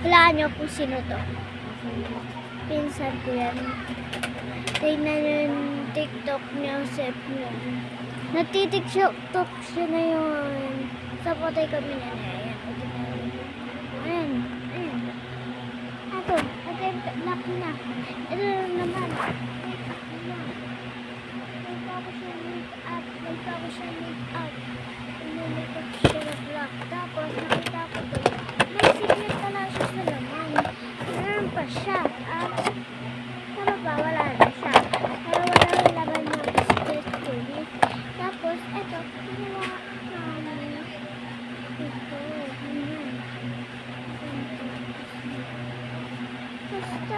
Hulaan niyo kung sino to. Pinsan ko yan. Tingnan yung TikTok niya, sep niya. Nagtitiktok siya na yun. Sa patay kami na na. Ayan. Ayan. Ito lock na. Ito naman. Nagtapos siya make up. Nagtapos siya nag-lock. Tapos nakita ko to. May secret pala siya sa laman. Meron pa siya. Tama ba? Wala na siya. Pero wala yung laman ng secret police. Tapos, eto. Ginawa namin. Ito. Ayan. Basta,